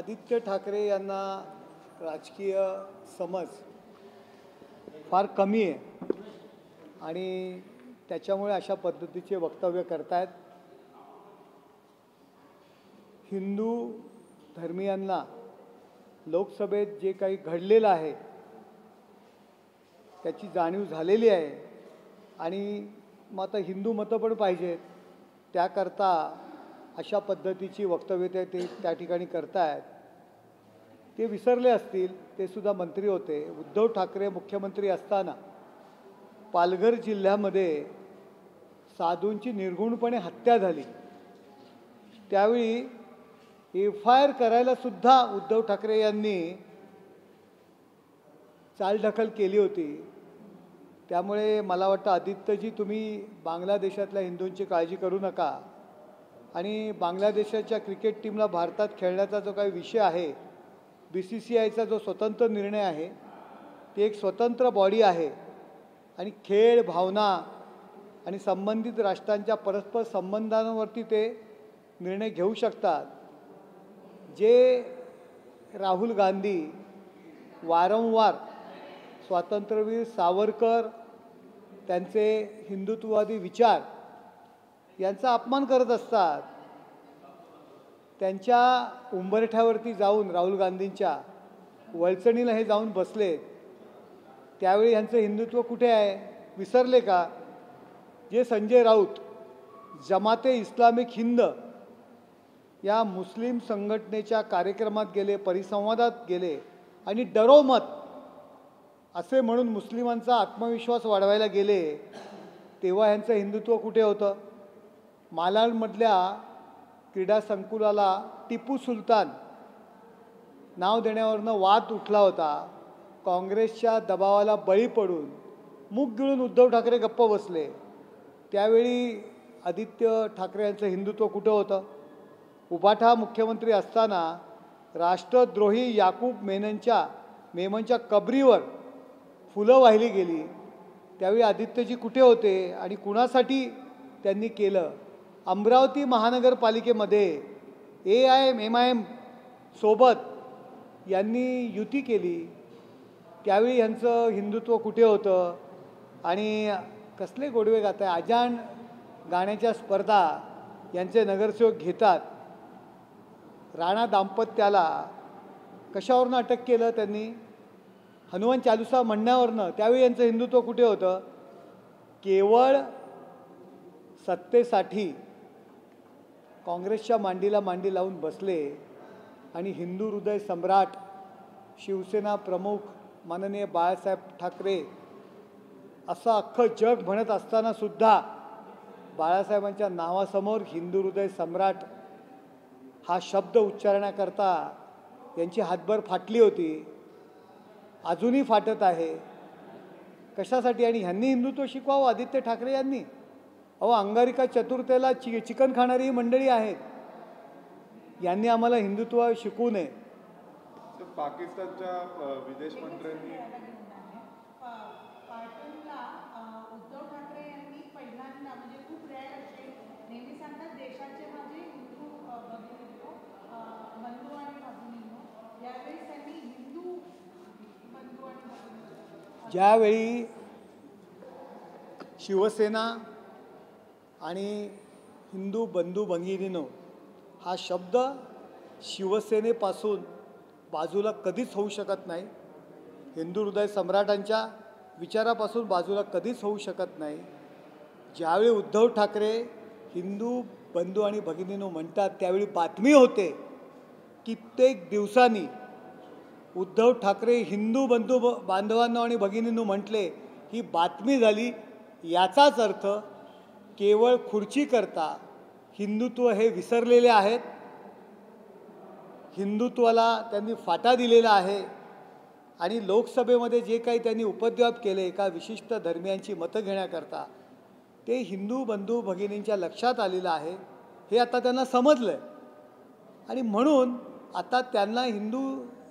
आदित्य ठाकरे यांना राजकीय समज फार कमी आहे आणि त्याच्यामुळे अशा पद्धतीचे वक्तव्य करतायत। हिंदू धर्मीयांना लोकसभेत जे काही घडलेलं आहे त्याची जाणीव झालेली आहे आणि मग आता हिंदू मतं पण पाहिजेत, त्याकरता अशा पद्धतीची वक्तव्य ते त्या ठिकाणी करतायत। ते विसरले असतील, ते सुद्धा मंत्री होते। उद्धव ठाकरे मुख्यमंत्री असताना पालघर जिल्ह्यामध्ये साधूंची निर्घृणपणे हत्या झाली, त्यावेळी FIR करायला सुद्धा उद्धव ठाकरे यांनी चालढकल केली होती। त्यामुळे मला वाटतं आदित्यजी, तुम्ही बांगलादेशातल्या हिंदूंची काळजी करू नका आणि बांगलादेशाच्या क्रिकेट टीमला भारतात खेळण्याचा जो काही विषय आहे, BCCIचा जो स्वतंत्र निर्णय आहे, ती एक स्वतंत्र बॉडी आहे आणि खेळ, भावना आणि संबंधित राष्ट्रांच्या परस्पर संबंधांवरती ते निर्णय घेऊ शकतात। जे राहुल गांधी वारंवार स्वातंत्र्यवीर सावरकर, त्यांचे हिंदुत्ववादी विचार यांचा अपमान करत असतात, त्यांच्या उंबरठ्यावरती जाऊन राहुल गांधींच्या वळचणीला हे जाऊन बसले, त्यावेळी यांचं हिंदुत्व कुठे आहे? विसरले का? जे संजय राऊत जमाते इस्लामिक हिंद या मुस्लिम संघटनेच्या कार्यक्रमात गेले, परिसंवादात गेले आणि डरो मत असे म्हणून मुस्लिमांचा आत्मविश्वास वाढवायला गेले, तेव्हा यांचं हिंदुत्व कुठे होतं? मालाडमधल्या क्रीडा संकुलाला टिपू सुलतान नाव देण्यावरनं वाद उठला होता। काँग्रेसच्या दबावाला बळी पडून मूग गिळून उद्धव ठाकरे गप्प बसले, त्यावेळी आदित्य ठाकरे यांचं हिंदुत्व कुठं होतं? उबाठा मुख्यमंत्री असताना राष्ट्रद्रोही याकूब मेमनच्या कबरीवर फुलं वाहिली गेली, त्यावेळी आदित्यजी कुठे होते आणि कुणासाठी त्यांनी केलं? अमरावती महानगरपालिकेमध्ये AIM-MIM सोबत यांनी युती केली, त्यावेळी यांचं हिंदुत्व कुठे होतं? आणि कसले गोडवे गात आहे, अजाण गाण्याच्या स्पर्धा यांचे नगरसेवक घेतात। राणा दाम्पत्याला कशावरनं अटक केलं त्यांनी? हनुमान चालुसा म्हणण्यावरनं, त्यावेळी यांचं हिंदुत्व कुठे होतं? केवळ सत्तेसाठी काँग्रेसच्या मांडीला मांडी लावून बसले आणि हिंदू हृदय सम्राट शिवसेना प्रमुख माननीय बाळासाहेब ठाकरे असं अख्खं जग म्हणत असताना सुद्धा बाळासाहेबांच्या नावासमोर हिंदू हृदय सम्राट हा शब्द उच्चारण्याकरता यांची हातभर फाटली होती, अजूनही फाटत आहे। कशासाठी? आणि ह्यांनी हिंदुत्व शिकवावं आदित्य ठाकरे यांनी? अहो, अंगारिका चतुर्थीला चिकन खाणारी मंडळी आहेत, यांनी आम्हाला हिंदुत्व शिकवू नये। पाकिस्तानच्या विदेश मंत्र्यांनी उद्धव ठाकरे यांनी पहिल्यांदा, म्हणजे खूप रेअर असे नेहमी सांगतात, देशाचे माझे हिंदू बंधू आणि भगिनींनो, यावेळी त्यांनी हिंदू बंधू आणि भगिनी, ज्यावेळी शिवसेना आणि हिंदू बंधू भगिनींनो हा शब्द शिवसेनेपासून बाजूला कधीच होऊ शकत नाही, हिंदू हृदय सम्राटांच्या विचारापासून बाजूला कधीच होऊ शकत नाही। ज्यावेळी उद्धव ठाकरे हिंदू बंधू आणि भगिनींनो म्हणतात, त्यावेळी बातमी होते, कित्येक दिवसांनी उद्धव ठाकरे हिंदू बंधू बांधवांनो आणि भगिनींनो म्हटले, ही बातमी झाली। याचाच अर्थ केवळ खुर्चीकरता हिंदुत्व हे विसरलेले आहेत, हिंदुत्वाला त्यांनी फाटा दिलेला आहे आणि लोकसभेमध्ये जे काही त्यांनी उपद्व्याप केले एका विशिष्ट धर्मियांची मतं घेण्याकरता, ते हिंदू बंधू भगिनींच्या लक्षात आलेलं आहे, हे आता त्यांना समजलं आहे आणि म्हणून आता त्यांना हिंदू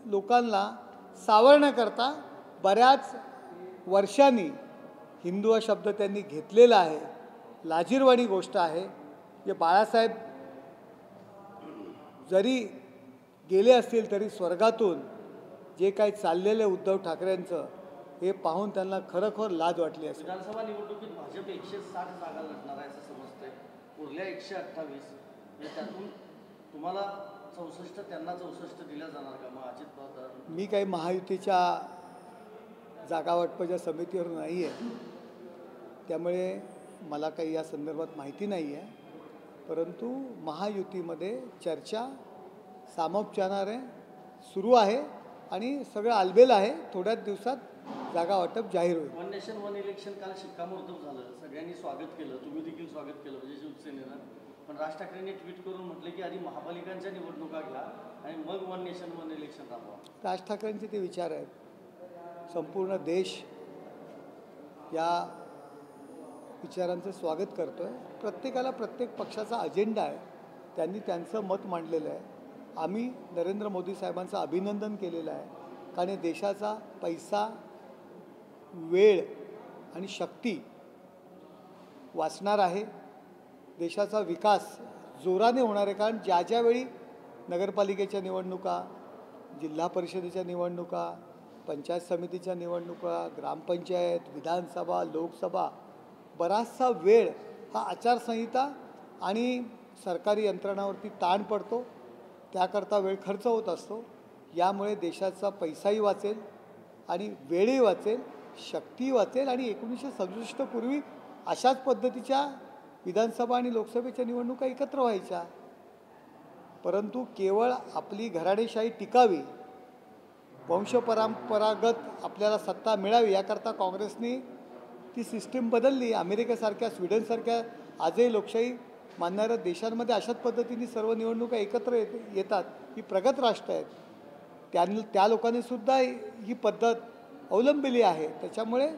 लोकांना सावरण्याकरता बऱ्याच वर्षांनी हिंदू हा शब्द त्यांनी घेतलेला आहे। लाजिरवाणी गोष्ट आहे, जे बाळासाहेब जरी गेले असतील तरी स्वर्गातून जे काही चाललेलं आहे उद्धव ठाकरेंचं हे पाहून त्यांना खरोखर लाज वाटली असेल. विधानसभा निवडणुकीत भाजप 160 जागा लढणार आहे असं समजतंय. उरल्या 128 म्हणजे त्यातून तुम्हाला 64 त्यांना 64 दिल्या जाणार का? मग अजित पवार मी काही महायुतीच्या जागा वाटपाच्या समितीवर नाही आहे, त्यामुळे मला काही या संदर्भात माहिती नाही आहे. परंतु महायुतीमध्ये चर्चा सामोपचाराने सुरू आहे आणि सगळं आलबेल आहे. थोड्याच दिवसात जागा वाटप जाहीर होईल. वन नेशन वन इलेक्शन काल शिक्कामोर्तब झालं, सगळ्यांनी स्वागत केलं, तुम्ही देखील स्वागत केलं म्हणजे शिवसेनेनं. पण राज ठाकरेंनी ट्विट करून म्हटलं की आधी महापालिकांच्या निवडणुका घ्या आणि मग वन नेशन वन इलेक्शन राबवा. राज ठाकरेंचे ते विचार आहेत. संपूर्ण देश या विचारांचं स्वागत करतो आहे. प्रत्येकाला प्रत्येक पक्षाचा अजेंडा आहे, त्यांनी त्यांचं मत मांडलेलं आहे. आम्ही नरेंद्र मोदी साहेबांचं अभिनंदन केलेलं आहे, कारण देशाचा पैसा, वेळ आणि शक्ती वाचणार आहे. देशाचा विकास जोराने होणार आहे, कारण ज्या ज्यावेळी नगरपालिकेच्या निवडणुका, जिल्हा परिषदेच्या निवडणुका, पंचायत समितीच्या निवडणुका, ग्रामपंचायत, विधानसभा, लोकसभा, बराचसा वेळ हा आचारसंहिता आणि सरकारी यंत्रणावरती ताण पडतो, त्याकरता वेळ खर्च होत असतो. यामुळे देशाचा पैसाही वाचेल आणि वेळही वाचेल, शक्तीही वाचेल आणि 1967 पूर्वी अशाच पद्धतीच्या विधानसभा आणि लोकसभेच्या निवडणुका एकत्र व्हायच्या. परंतु केवळ आपली घराणेशाही टिकावी, वंशपरंपरागत आपल्याला सत्ता मिळावी याकरता काँग्रेसने ती सिस्टीम बदलली. अमेरिकेसारख्या, स्वीडनसारख्या आजही लोकशाही मानणाऱ्या देशांमध्ये अशाच पद्धतीने सर्व निवडणुका एकत्र येतात. ही प्रगत राष्ट्र आहेत, त्या लोकांनी सुद्धा ही पद्धत अवलंबिली आहे. त्याच्यामुळे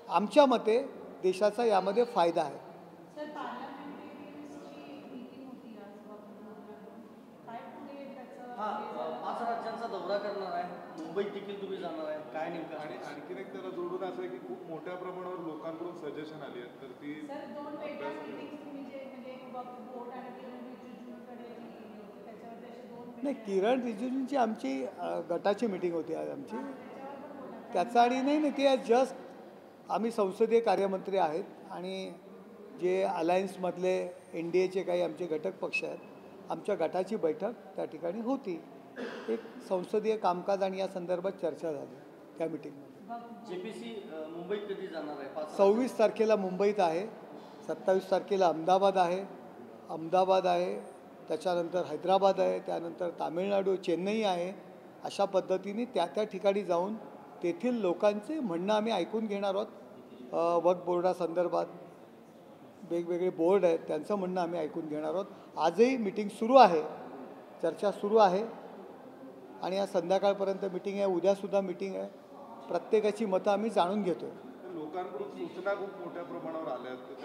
आमच्या मते देशाचा यामध्ये फायदा आहे. सर, पार्लमेंटरीची मीटिंग होती आज काय पुढे त्याचं? हा 5 राज्यांचा दौरा करणार आहे, मुंबईत देखील तुम्ही जाणार आहे, काय नेमकं? आणि आणखीन एक त्याला जोडून असं आहे की खूप मोठ्या प्रमाणावर लोकांकडून सजेशन आली आहेत, तर ती सर 2 वेगळ्या मीटिंग्स तुम्ही जे म्हणजे एक बोर्ड आणि किरण रिजिजूकडे जी होती त्याच्यावर त्याचे 2 नाही, किरण रिजिजूंची आमची गटाची मीटिंग होती आज आमची. त्याचा आणि नाही, ते आज जस्ट आम्ही संसदीय कार्यमंत्री आहेत आणि जे अलायन्समधले NDAचे काही आमचे घटक पक्ष आहेत, आमच्या गटाची बैठक त्या ठिकाणी होती. एक संसदीय कामकाज आणि या संदर्भात चर्चा झाली त्या मीटिंगमध्ये. JPC मुंबईत कधी जाणार आहे? 26 तारखेला मुंबईत आहे, 27 तारखेला अहमदाबाद आहे, त्याच्यानंतर हैदराबाद आहे, त्यानंतर तामिळनाडू, चेन्नई आहे. अशा पद्धतीने त्या ठिकाणी जाऊन तेथील लोकांचे म्हणणं आम्ही ऐकून घेणार आहोत. वक्फ बोर्डासंदर्भात वेगवेगळे बोर्ड आहेत, त्यांचं म्हणणं आम्ही ऐकून घेणार आहोत. आजही मीटिंग सुरू आहे, चर्चा सुरू आहे आणि आज संध्याकाळपर्यंत मीटिंग आहे, उद्यासुद्धा मीटिंग आहे. प्रत्येकाची मतं आम्ही जाणून घेतो. लोकांकडून सूचना खूप मोठ्या प्रमाणावर आल्या आहेत, तर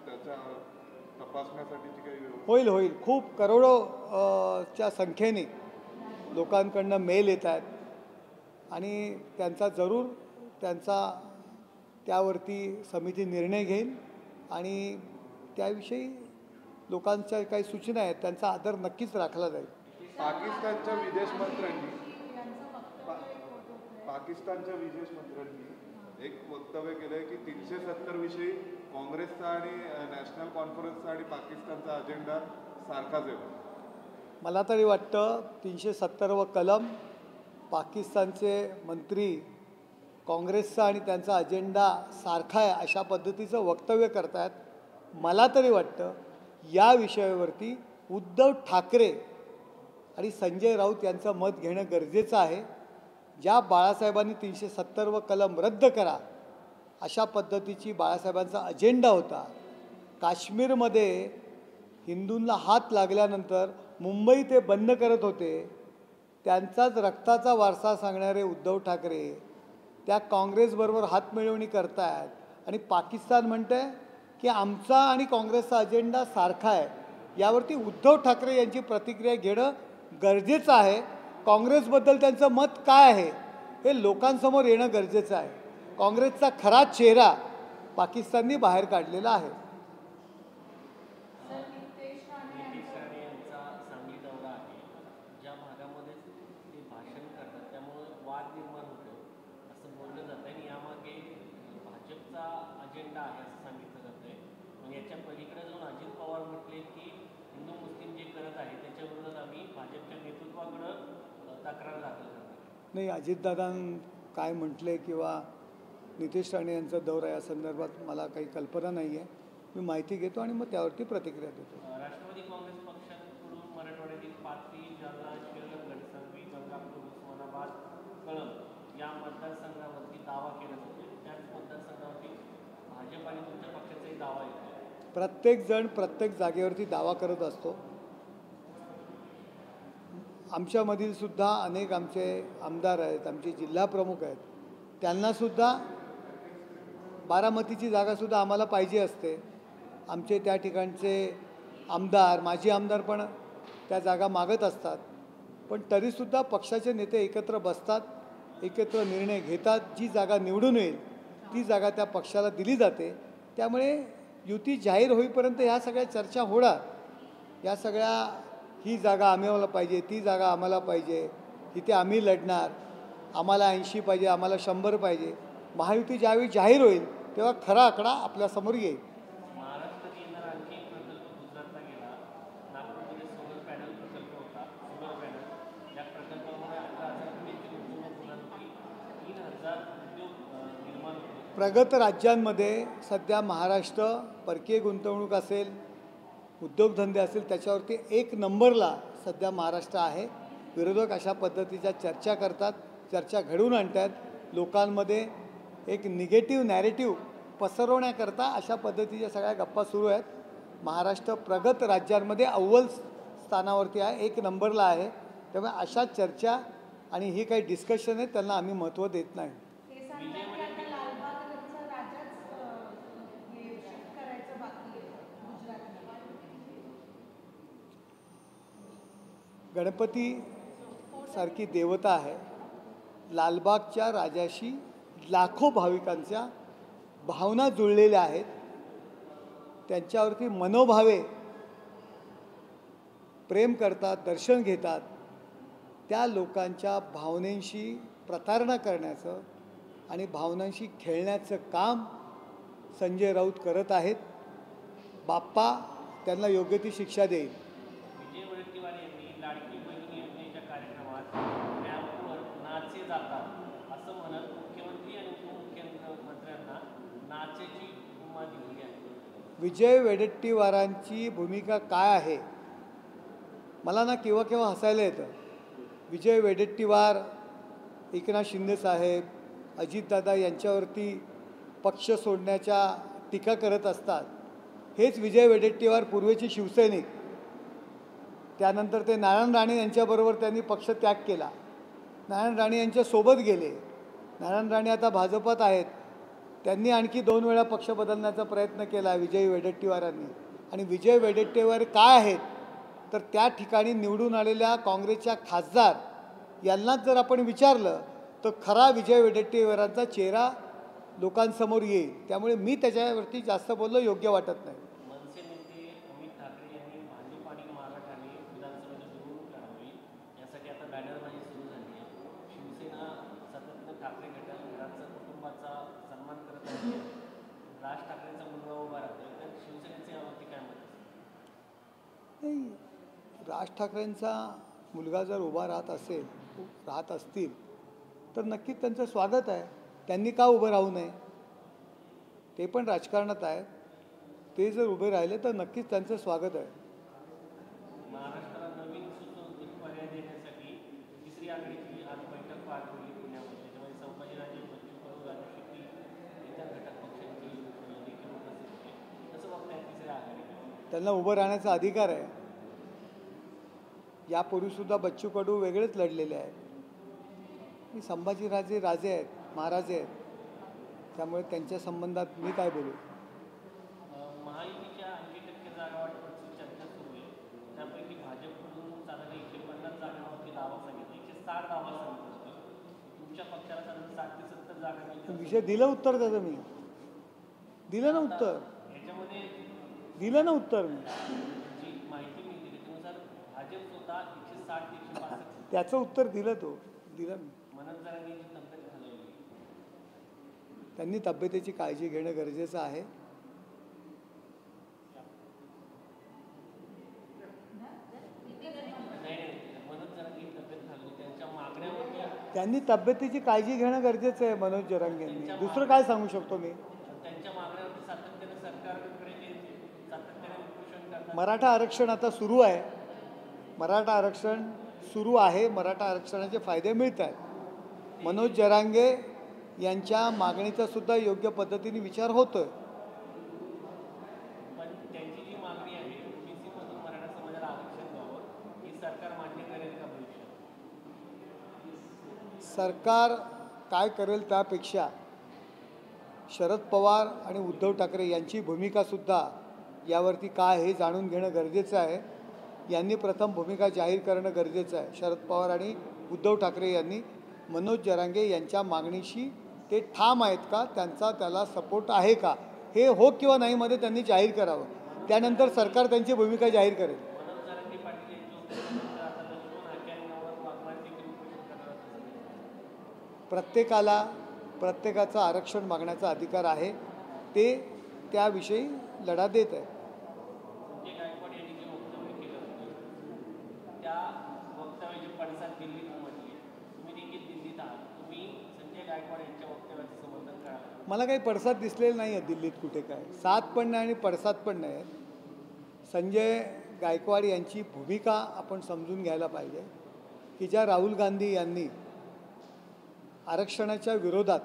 त्याच्या तपासण्यासाठीची काही व्यवस्था होईल. खूप करोडोच्या संख्येने लोकांकडनं मेल येत आहेत आणि त्यांचा जरूर त्यावरती समिती निर्णय घेईल आणि त्याविषयी लोकांच्या काही सूचना आहेत त्यांचा आदर नक्कीच राखला जाईल. पाकिस्तानच्या विदेश मंत्र्यांनी एक वक्तव्य केलंय की 370 विषयी काँग्रेसचा आणि नॅशनल कॉन्फरन्सचा आणि पाकिस्तानचा अजेंडा सारखाच आहे. मला तरी वाटतं 370 कलम, पाकिस्तानचे मंत्री काँग्रेसचा आणि त्यांचा अजेंडा सारखा आहे अशा पद्धतीचं वक्तव्य करतायत. मला तरी वाटतं या विषयावरती उद्धव ठाकरे आणि संजय राऊत यांचं मत घेणं गरजेचं आहे. ज्या बाळासाहेबांनी 370 कलम रद्द करा अशा पद्धतीची बाळासाहेबांचा अजेंडा होता. काश्मीरमध्ये हिंदूंना हात लागल्यानंतर मुंबई ते बंद करत होते. त्यांचाच रक्ताचा वारसा सांगणारे उद्धव ठाकरे त्या काँग्रेसबरोबर हातमिळवणी करतायत आणि पाकिस्तान म्हणते की आमचा आणि काँग्रेसचा अजेंडा सारखा आहे. यावरती उद्धव ठाकरे यांची प्रतिक्रिया घेणं गरजेचं आहे. काँग्रेसबद्दल त्यांचं मत काय आहे हे लोकांसमोर येणं गरजेचं आहे. काँग्रेसचा खरा चेहरा पाकिस्ताननी बाहेर काढलेला आहे. सर, नितेश राणे यांचा यांचा सांगली दौरा आहे, ज्या भागामध्ये भाषण करतात त्यामुळे वाद निर्माण होतो असं बोललं जातं आणि यामागे भाजपचा अजेंडा आहे असं सांगितलं जातंय. मग याच्या पलीकडे जाऊन अजित पवार म्हटले की हिंदू मुस्लिम जे करत आहे त्याच्या विरोधात आम्ही भाजपच्या नेतृत्वाकडं तक्रार दाखल करणार. नाही, अजितदादां काय म्हटले किंवा नितेश राणे यांचा दौरा या संदर्भात मला काही कल्पना नाही आहे. मी माहिती घेतो आणि मग त्यावरती प्रतिक्रिया देतो. राष्ट्रवादी काँग्रेस पक्षाकडून मराठवाड्यातील पाथरी, जालना, शिरपूर, घनसावंगी, गंगापूर, उस्मानाबाद, कळंब या मतदारसंघावरती दावा केला जातो. त्याच मतदारसंघावरती भाजप आणि तुमच्या पक्षाचाही दावा येतो. प्रत्येकजण प्रत्येक जागेवरती दावा करत असतो. आमच्यामधील सुद्धा अनेक आमचे आमदार आहेत, आमचे जिल्हा प्रमुख आहेत, त्यांनासुद्धा बारामतीची जागासुद्धा आम्हाला पाहिजे असते. आमचे त्या ठिकाणचे आमदार, माजी आमदार पण त्या जागा मागत असतात. पण तरीसुद्धा पक्षाचे नेते एकत्र बसतात, एकत्र निर्णय घेतात. जी जागा निवडून येईल ती जागा त्या पक्षाला दिली जाते. त्यामुळे युती जाहीर होईपर्यंत ह्या सगळ्या चर्चा होणार. या सगळ्या ही जागा आम्हाला पाहिजे, ती जागा आम्हाला पाहिजे, तिथे आम्ही लढणार, आम्हाला 80 पाहिजे, आम्हाला 100 पाहिजे. महायुती ज्यावेळी जाहीर होईल तेव्हा खरा आकडा आपल्यासमोर येईल. महाराष्ट्रात येणारा आणखी एक प्रकल्प गुजरातला गेला. नागपूरमध्ये सोलर पॅनल प्रकल्प होता. सोलर पॅनल या प्रकल्पामुळे 11,000 कोटींची गुंतवणूक होणार होती. 3,000 उद्योग निर्माण होते. प्रगत राज्यांमध्ये सध्या महाराष्ट्र परकीय गुंतवणूक असेल, उद्योगधंदे असेल, त्याच्यावरती 1 नंबरला सध्या महाराष्ट्र आहे. विरोधक अशा पद्धतीच्या चर्चा करतात, चर्चा घडवून आणतात, लोकांमध्ये एक निगेटिव्ह नॅरेटिव्ह पसरवण्याकरता अशा पद्धतीच्या सगळ्या गप्पा सुरू आहेत. महाराष्ट्र प्रगत राज्यांमध्ये अव्वल स्थानावरती आहे, 1 नंबरला आहे. त्यामुळे अशा चर्चा आणि ही काही डिस्कशन आहे त्यांना आम्ही महत्त्व देत नाही. ते सांगतात की आता लालबागचा राजाच हे shift करायचं बाकी आहे गुजरातला. गणपती सारखी देवता आहे. लालबागच्या राजाशी लाखो भाविकांच्या भावना जुळलेल्या आहेत. त्यांच्यावरती मनोभावे प्रेम करतात, दर्शन घेतात. त्या लोकांच्या भावनेशी प्रतारणा करण्याचं आणि भावनांशी खेळण्याचं काम संजय राऊत करत आहेत. बाप्पा त्यांना योग्य ती शिक्षा देईल. विजय वडेट्टीवार यांनी लाडकी बहीण योजनेच्या कार्यक्रमात रॅम्पवर नाचे जातात असं म्हणत मुख्यमंत्री आणि उपमुख्यमंत्र्यांना नाचेची उमा दिली आहे. विजय वडेट्टीवारांची भूमिका काय आहे? मला ना केव्हा केव्हा हसायला येतं. विजय वडेट्टीवार, एकनाथ शिंदेसाहेब, अजितदादा यांच्यावरती पक्ष सोडण्याच्या टीका करत असतात. हेच विजय वडेट्टीवार पूर्वेचे शिवसैनिक. त्यानंतर ते नारायण राणे यांच्याबरोबर त्यांनी पक्ष त्याग केला. नारायण राणे यांच्यासोबत गेले. नारायण राणे आता भाजपात आहेत. त्यांनी आणखी 2 वेळा पक्ष बदलण्याचा प्रयत्न केला विजय वडेट्टीवारांनी. आणि विजय वडेट्टीवार काय आहेत तर त्या ठिकाणी निवडून आलेल्या काँग्रेसच्या खासदार यांनाच जर आपण विचारलं तर खरा विजय वडेट्टीवारांचा चेहरा लोकांसमोर येईल. त्यामुळे मी त्याच्यावरती जास्त बोललो योग्य वाटत नाही. मनसे नेते अमित ठाकरे यांनी भाजप आणि महाराष्ट्राने विधानसभेची निवडणूक लढवली. यासाठी आता बॅनरबाजी सुरू झाली आहे. शिवसेना सातत्यानं ठाकरे घराचा कुटुंबाचा सन्मान करत आहे. राज ठाकरेंचा मुलगा उभा राहतोय तर शिवसेनेचे यावरती काय मत असेल? नाही, राज ठाकरेंचा मुलगा जर उभा राहत असतील तर नक्कीच त्यांचं स्वागत आहे. त्यांनी का उभं राहू नये? ते पण राजकारणात आहेत. ते जर उभे राहिले तर नक्कीच त्यांचं स्वागत आहे. महाराष्ट्राला नवीन सुसंस्कृत पर्याय देण्यासाठी तिसरी आघाडीची आज बैठक पार पडली पुण्यामध्ये. त्याच्यामध्ये संभाजीराजे, बच्चू कडू, राजू शेट्टी इतर घटक पक्षांची देखील उपस्थित होते. कसं बघताय तिसऱ्या आघाडी? त्यांना उभं राहण्याचा अधिकार आहे. यापूर्वीसुद्धा बच्चू कडू वेगळेच लढलेले आहेत. संभाजीराजे राजे आहेत, महाराजे आहेत. त्यामुळे त्यांच्या संबंधात मी काय बोलू? महायुतीच्या 80% जागा वाटपाची चर्चा सुरू आहे. त्यापैकी भाजपकडून साधारण 150 जागांवरती दावा सांगितला, 160 दावा सांगितलं. तुमच्या पक्षाला साधारण 60 ते 70 जागा मिळतील. विषय दिलं उत्तर त्याचं मी. दिलं ना उत्तर. याच्यामध्ये दिलं ना उत्तर मी. जी माहिती मिळते त्याच्यानुसार भाजप स्वतः 160 ते 165. त्याचं उत्तर दिलं तो. दिलं मी. मनोज जरांगे यांची तब्येत हलवली. त्यांनी तब्येतीची काळजी घेणं गरजेचं आहे. मनोज जरांगे यांची तब्येत हलवली. त्यांच्या मागण्या होत्या. त्यांनी तब्येतीची काळजी घेणं गरजेचं आहे मनोज जरांगेंनी. दुसरं काय सांगू शकतो मी. त्यांच्या मागण्यावरती सातत्याने सरकारकडे ते सातत्याने उपोषण करतात. मराठा आरक्षण आता सुरू आहे. मराठा आरक्षण सुरू आहे. मराठा आरक्षणाचे फायदे मिळत आहेत. मनोज जरांगे यांच्या मागणीचा सुद्धा योग्य पद्धतीने विचार होतोय. पण त्यांची जी मागणी आहे ओबीसी मधून मराठा समाजाला आरक्षण द्यावं ही सरकार मान्य करेल का भविष्यात? सरकार काय करेल त्यापेक्षा शरद पवार आणि उद्धव ठाकरे यांची भूमिकासुद्धा यावरती काय हे जाणून घेणं गरजेचं आहे. यांनी प्रथम भूमिका जाहीर करणं गरजेचं आहे. शरद पवार आणि उद्धव ठाकरे यांनी मनोज जरांगे यांच्या मागणीशी ते ठाम आहेत का, त्यांचा त्याला सपोर्ट आहे का, हे हो किंवा नाहीमध्ये त्यांनी जाहीर करावं. त्यानंतर सरकार त्यांची भूमिका जाहीर करेल. मनोज जरांगे पाटील यांची उपस्थितीनंतर आता लक्ष्मण हाक्यांवर वाघमारे देखील उपोषण करणार असल्याचं प्रत्येकाचा आरक्षण मागण्याचा अधिकार आहे. ते त्याविषयी लढा देत आहे. संजय गायकवाड यांनी जे वक्तव्य केलं होतं त्या वक्तव्याचे पडसाद दिल्लीत उमटले. तुम्ही देखील दिल्लीत आहात. तुम्ही संजय गायकवाड यांच्या वक्तव्याचं समर्थन करा. मला काही पडसाद दिसलेले नाही आहे दिल्लीत कुठे. काय साथ पण नाही आणि पडसाद पण नाही. संजय गायकवाड यांची भूमिका आपण समजून घ्यायला पाहिजे की ज्या राहुल गांधी यांनी आरक्षणाच्या विरोधात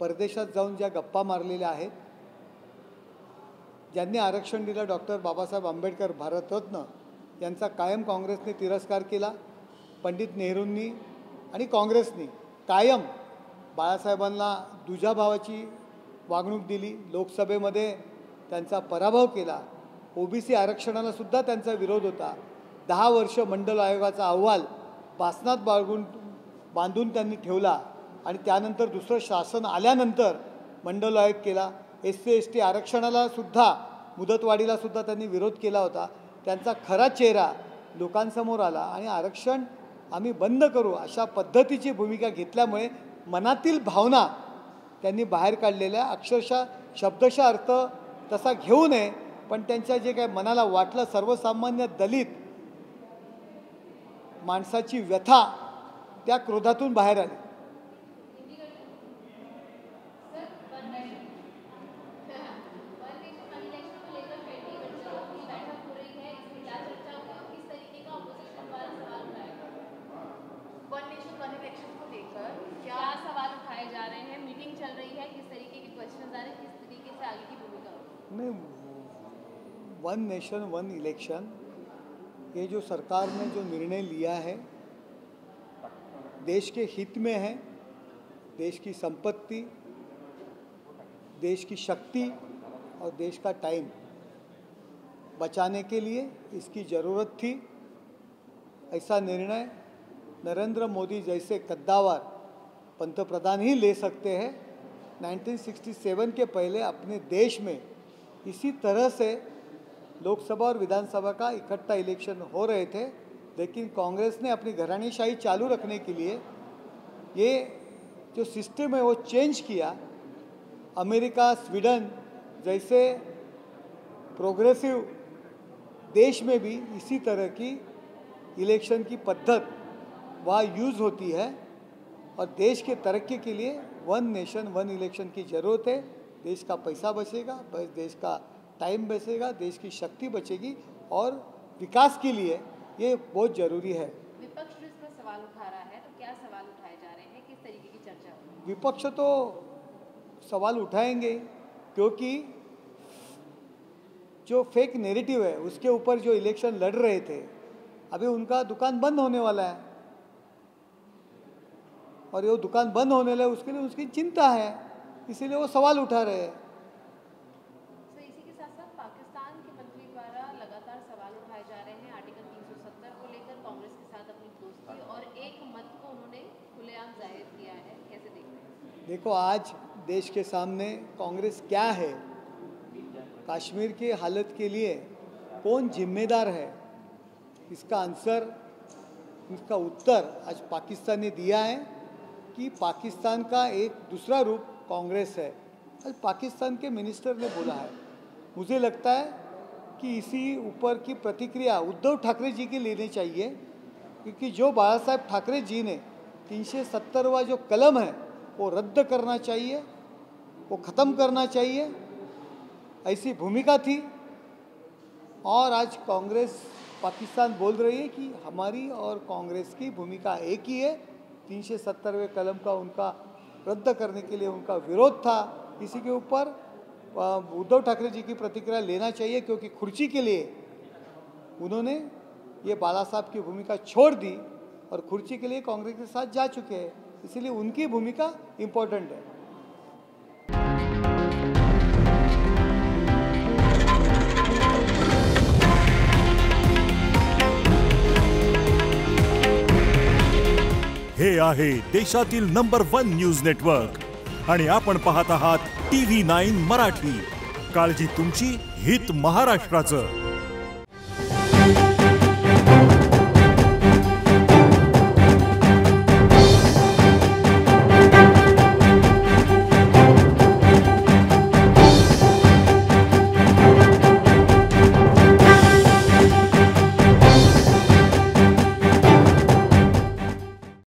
परदेशात जाऊन ज्या गप्पा मारलेल्या आहेत, ज्यांनी आरक्षण दिलं डॉक्टर बाबासाहेब आंबेडकर भारतरत्न यांचा कायम काँग्रेसने तिरस्कार केला. पंडित नेहरूंनी आणि काँग्रेसनी कायम बाळासाहेबांना दुजाभावाची वागणूक दिली. लोकसभेमध्ये त्यांचा पराभव केला. ओबीसी आरक्षणाला सुद्धा त्यांचा विरोध होता. 10 वर्ष मंडल आयोगाचा अहवाल बासनात बांधून त्यांनी ठेवला आणि त्यानंतर दुसरं शासन आल्यानंतर मंडल आयोग केला. SC ST आरक्षणाला सुद्धा मुदतवाढीला सुद्धा त्यांनी विरोध केला होता. त्यांचा खरा चेहरा लोकांसमोर आला आणि आरक्षण आम्ही बंद करू अशा पद्धतीची भूमिका घेतल्यामुळे मनातील भावना त्यांनी बाहेर काढलेल्या, अक्षरशः शब्दशः अर्थ तसा घेऊ नये पण त्यांच्या जे काय मनाला वाटलं सर्वसामान्य दलित माणसाची व्यथा त्या क्रोधातून बाहेर आली. नहीं, वन नेशन वन इलेक्शन ये जो सरकार ने जो निर्णय लिया है देश के हित में है. देश की संपत्ति, देश की शक्ति और देश का टाइम बचाने के लिए इसकी ज़रूरत थी. ऐसा निर्णय नरेंद्र मोदी जैसे कद्दावर पंतप्रधान ही ले सकते हैं. 1967 के पहले अपने देश में इसी तरह से लोकसभा और विधानसभा का इकट्ठा इलेक्शन हो रहे थे, लेकिन कांग्रेस ने अपनी घरानीशाही चालू रखने के लिए ये जो सिस्टम है वो चेंज किया. अमेरिका, स्वीडन जैसे प्रोग्रेसिव देश में भी इसी तरह की इलेक्शन की पद्धत वहाँ यूज़ होती है और देश के तरक्की के लिए वन नेशन वन इलेक्शन की ज़रूरत है. देश का पैसा बचेगा, देश का टाइम बचेगा, देश की शक्ति बचेगी और विकास के लिए ये बहुत ज़रूरी है. विपक्ष जो इस पर सवाल उठा रहा है, तो क्या सवाल उठाए जा रहे हैं, किस तरीके की चर्चा होगी? विपक्ष तो सवाल उठाएंगे क्योंकि जो फेक नैरेटिव है उसके ऊपर जो इलेक्शन लड़ रहे थे अभी उनका दुकान बंद होने वाला है और ये दुकान बंद होने वाला है उसके लिए उसकी चिंता है, इसीलिए वो सवाल उठा रहे हैं. तो इसी के साथ साथ पाकिस्तान के मंत्री द्वारा लगातार सवाल उठाए जा रहे हैं आर्टिकल 370 को लेकर, कांग्रेस के साथ अपनी दोस्ती और एक मत को उन्होंने खुलेआम जाहिर किया है. कैसे देख रहे हैं? देखो आज देश के सामने कांग्रेस क्या है, कश्मीर की हालत के लिए कौन जिम्मेदार है, इसका आंसर इसका उत्तर आज पाकिस्तान ने दिया है कि पाकिस्तान का एक दूसरा रूप कांग्रेस है। आज पाकिस्तान के मिनिस्टर ने बोला है। मुझे लगता है कि इसी ऊपर की प्रतिक्रिया उद्धव ठाकरे जी की लेनी चाहिए, क्योंकि जो बाला साहेब ठाकरे जी ने 370वां जो कलम है वो रद्द करना चाहिए, वो ख़त्म करना चाहिए, ऐसी भूमिका थी। और आज कांग्रेस पाकिस्तान बोल रही है कि हमारी और कांग्रेस की भूमिका एक ही है। 370वें कलम का उनका रद्द करने के लिए उनका विरोध था। इसी के ऊपर उद्धव ठाकरे जी की प्रतिक्रिया लेना चाहिए, क्योंकि कुर्सी के लिए उन्होंने ये बाला साहब की भूमिका छोड़ दी और कुर्सी के लिए कांग्रेस के साथ जा चुके हैं, इसीलिए उनकी भूमिका इम्पोर्टेंट है। हे आहे देशातील नंबर 1 न्यूज नेटवर्क आणि आपण पाहत आहात TV9 मराठी। काळजी तुमची, हित महाराष्ट्राचं।